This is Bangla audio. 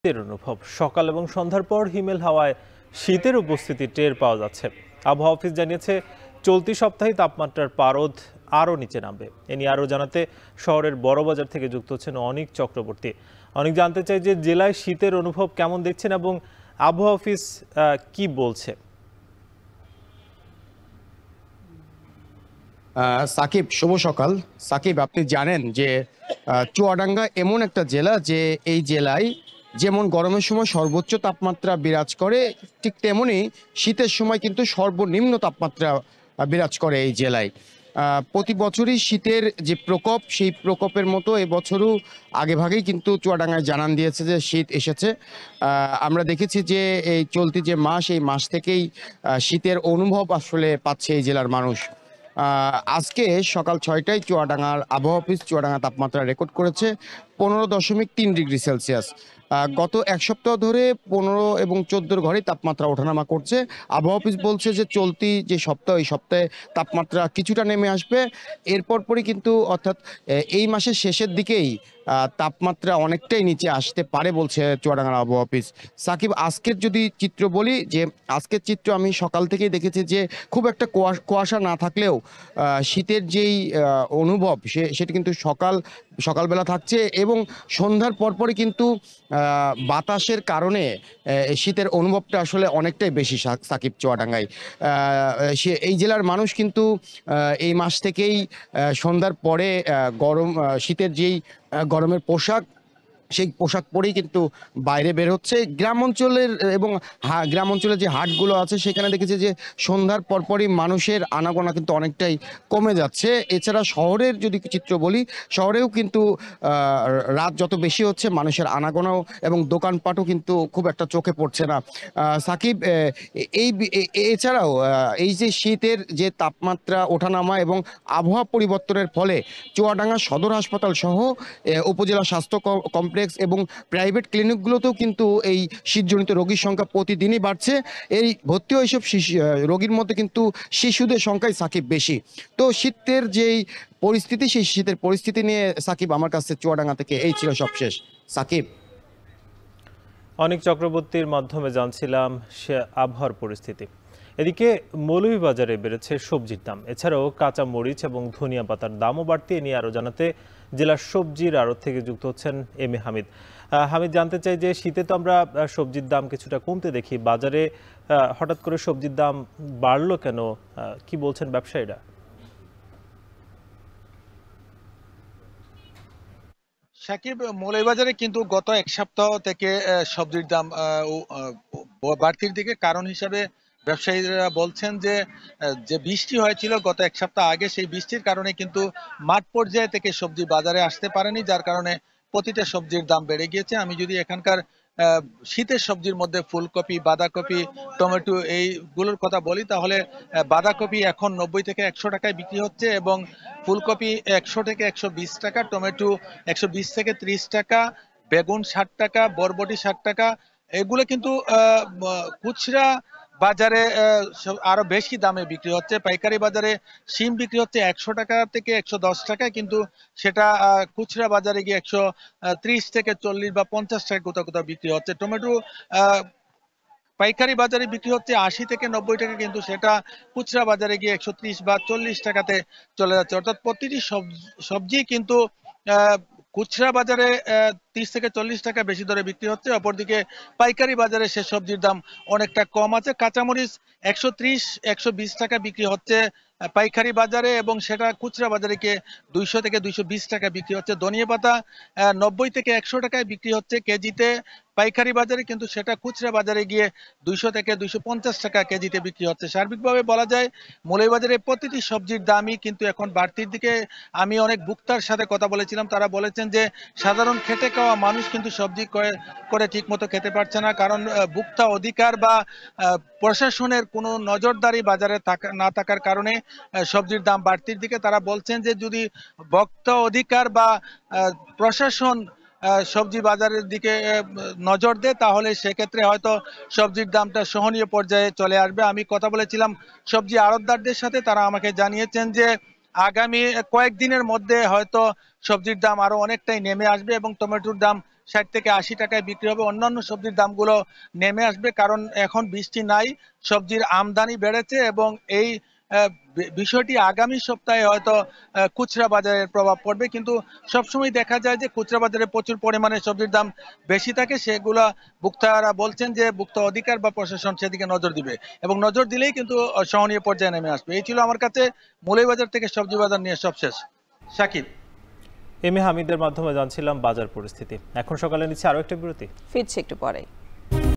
শীতের অনুভব সকাল এবং সন্ধ্যার পর হিমেল হাওয়ায় শীতের উপস্থিতি টের পাওয়া যাচ্ছে। আবহাওয়া অফিস জানিয়েছে চলতি সপ্তাহে তাপমাত্রার পারদ আরও নিচে নামবে। এ নিয়ে আরও জানাতে শহরের বড়বাজার থেকে যুক্ত হচ্ছেন অনিক চক্রবর্তী। অনেক জানতে চাই যে জেলায় শীতের অনুভব কেমন দেখছেন এবং আবহাওয়া অফিস কি বলছে। সাকিব, শুভ সকাল। সাকিব, আপনি জানেন যে চুয়াডাঙ্গা এমন একটা জেলা যে এই জেলায় যেমন গরমের সময় সর্বোচ্চ তাপমাত্রা বিরাজ করে, ঠিক তেমনি শীতের সময় কিন্তু সর্বনিম্ন তাপমাত্রা বিরাজ করে এই জেলায়। প্রতি বছরই শীতের যে প্রকোপ, সেই প্রকোপের মতো এবছরও আগেভাগেই কিন্তু চুয়াডাঙ্গায় জানান দিয়েছে যে শীত এসেছে। আমরা দেখেছি যে এই চলতি যে মাস, এই মাস থেকেই শীতের অনুভব আসলে পাচ্ছে এই জেলার মানুষ। আজকে সকাল 6টায় চুয়াডাঙ্গার আবহাওয়া অফিস চুয়াডাঙ্গা তাপমাত্রা রেকর্ড করেছে 15.3 ডিগ্রি সেলসিয়াস। গত এক সপ্তাহ ধরে 15 এবং 14 ঘরেই তাপমাত্রা ওঠানামা করছে। আবহাওয়া অফিস বলছে যে চলতি যে সপ্তাহ, এই সপ্তাহে তাপমাত্রা কিছুটা নেমে আসবে। এরপর পরই কিন্তু অর্থাৎ এই মাসের শেষের দিকেই তাপমাত্রা অনেকটাই নিচে আসতে পারে বলছে চুয়াডাঙ্গার আবহাওয়া অফিস। সাকিব, আজকের যদি চিত্র বলি, যে আজকের চিত্র আমি সকাল থেকেই দেখেছি যে খুব একটা কুয়াশা না থাকলেও শীতের যেই অনুভব সেটা কিন্তু সকালবেলা থাকছে এবং সন্ধ্যার পরপরই কিন্তু বাতাসের কারণে শীতের অনুভবটা আসলে অনেকটাই বেশি সাকিব চুয়াডাঙ্গায়। এই জেলার মানুষ কিন্তু এই মাস থেকেই সন্ধ্যার পরে শীতের যেই গরমের পোশাক, সেই পোশাক পরেই কিন্তু বাইরে বের হচ্ছে। গ্রাম অঞ্চলের এবং গ্রাম অঞ্চলে যে হাটগুলো আছে সেখানে দেখেছি যে সন্ধ্যার পরপরই মানুষের আনাগোনা কিন্তু অনেকটাই কমে যাচ্ছে। এছাড়া শহরের যদি চিত্র বলি, শহরেও কিন্তু রাত যত বেশি হচ্ছে মানুষের আনাগোনাও এবং দোকানপাটও কিন্তু খুব একটা চোখে পড়ছে না। সাকিব, এই এছাড়াও এই যে শীতের যে তাপমাত্রা ওঠানামা এবং আবহাওয়া পরিবর্তনের ফলে চুয়াডাঙ্গা সদর হাসপাতাল সহ উপজেলা স্বাস্থ্য কমপ্লেক্স এবং প্রাইভেট ক্লিনিকগুলোতেও কিন্তু এই শীতজনিত রোগীর সংখ্যা প্রতিদিনই বাড়ছে। এই ভর্তি হওয়া এইসব রোগীর মধ্যে কিন্তু শিশুদের সংখ্যাই সাকিব বেশি। তো শীতের যেই পরিস্থিতি, সেই শীতের পরিস্থিতি নিয়ে সাকিব আমার কাছে চুয়াডাঙ্গা থেকে এই ছিল সবশেষ। সাকিব, অনিক চক্রবর্তীর মাধ্যমে জানছিলাম সে আবহাওয়ার পরিস্থিতি। এদিকে মৌলভীবাজারে বেড়েছে সবজির দাম, এছাড়াও কাঁচা মরিচ এবং ধনিয়া পাতার দামও বাড়তি। এ নিয়ে আরও জানাতে জেলার সবজির আড়ত থেকে যুক্ত হচ্ছেন এম এ হামিদ। হামিদ, জানতে চাই যে শীতে তো আমরা সবজির দাম কিছুটা কমতে দেখি, বাজারে হঠাৎ করে সবজির দাম বাড়লো কেন, কি বলছেন ব্যবসায়ীরা? সাকিব, মৌলভীবাজারে কিন্তু গত এক সপ্তাহ থেকে সবজির দাম বাড়তির দিকে। কারণ হিসাবে ব্যবসায়ীরা বলছেন যে যে বৃষ্টি হয়েছিল গত এক সপ্তাহ আগে, সেই বৃষ্টির কারণে কিন্তু মাঠ পর্যায়ে থেকে সবজি বাজারে আসতে পারেনি, যার কারণে প্রতিটা সবজির দাম বেড়ে গিয়েছে। আমি যদি এখানকার শীতের সবজির মধ্যে ফুলকপি, বাঁধাকপি, টমেটো এইগুলোর কথা বলি, তাহলে বাঁধাকপি এখন 90 থেকে 100 টাকায় বিক্রি হচ্ছে এবং ফুলকপি 100 থেকে 120 টাকা, টমেটো 120 থেকে 30 টাকা, বেগুন 60 টাকা, বরবটি 60 টাকা। এগুলো কিন্তু খুচরা বাজারে আরো বেশি দামে বিক্রি হচ্ছে। পাইকারি বাজারে শিম বিক্রি হচ্ছে 100 টাকা থেকে 110 টাকায়, কিন্তু সেটা খুচরা বাজারে গিয়ে 130 থেকে 40 বা 50 টাকা কোথাও কোথাও বিক্রি হচ্ছে। টমেটো পাইকারি বাজারে বিক্রি হচ্ছে 80 থেকে 90 টাকা, কিন্তু সেটা খুচরা বাজারে গিয়ে 130 বা 40 টাকাতে চলে যাচ্ছে। অর্থাৎ প্রতিটি সবজি কিন্তু খুচরা বাজারে 30 থেকে 40 টাকা বেশি দরে বিক্রি হচ্ছে। অপরদিকে পাইকারি বাজারে সে সবজির দাম অনেকটা কম আছে। কাঁচামরিচ 130 120 টাকা বিক্রি হচ্ছে পাইকারি বাজারে, এবং সেটা খুচরা বাজারে গিয়ে 200 থেকে 220 টাকা বিক্রি হচ্ছে। ধনিয়া পাতা 90 থেকে 100 টাকায় বিক্রি হচ্ছে কেজিতে পাইকারি বাজারে, কিন্তু সেটা খুচরা বাজারে গিয়ে 200 থেকে 250 টাকা কেজিতে বিক্রি হচ্ছে। সার্বিকভাবে বলা যায় মৌলভীবাজারে প্রতিটি সবজির দামই কিন্তু এখন বাড়তির দিকে। আমি অনেক ভোক্তার সাথে কথা বলেছিলাম, তারা বলেছেন যে সাধারণ খেটে খাওয়া মানুষ কিন্তু সবজি করে ঠিক মতো খেতে পারছে না, কারণ ভোক্তা অধিকার বা প্রশাসনের কোনো নজরদারি বাজারে না থাকার কারণে সবজির দাম বাড়তির দিকে। তারা বলছেন যে যদি ভোক্তা অধিকার বা প্রশাসন সবজি বাজারের দিকে নজর দেয়, তাহলে সেক্ষেত্রে হয়তো সবজির দামটা সহনীয় পর্যায়ে চলে আসবে। আমি কথা বলেছিলাম সবজি আড়তদারদের সাথে, তারা আমাকে জানিয়েছেন যে আগামী কয়েকদিনের মধ্যে হয়তো সবজির দাম আরো অনেকটাই নেমে আসবে এবং টমেটোর দাম 60 থেকে 80 টাকায় বিক্রি হবে। অন্যান্য সবজির দামগুলো নেমে আসবে, কারণ এখন বৃষ্টি নাই, সবজির আমদানি বেড়েছে এবং এই বিষয়টি আগামী সপ্তাহে হয়তো খুচরা বাজারের প্রভাব পড়বে। কিন্তু সবসময় দেখা যায় যে খুচরা বাজারে প্রচুর পরিমাণে সবজির দাম বেশি থাকে, সেগুলা ভোক্তারা বলছেন যে ভোক্তা অধিকার বা প্রশাসন সেদিকে নজর দিবে এবং নজর দিলেই কিন্তু সহনীয় পর্যায়ে নেমে আসবে। এই ছিল আমার কাছে মৌলভীবাজার থেকে সবজি বাজার নিয়ে সবশেষ। শাকিব। এম এ হামিদের মাধ্যমে জানছিলাম বাজার পরিস্থিতি। এখন সকালে নিচ্ছে আরো একটা বিরতি, ফিরছি একটু পরে।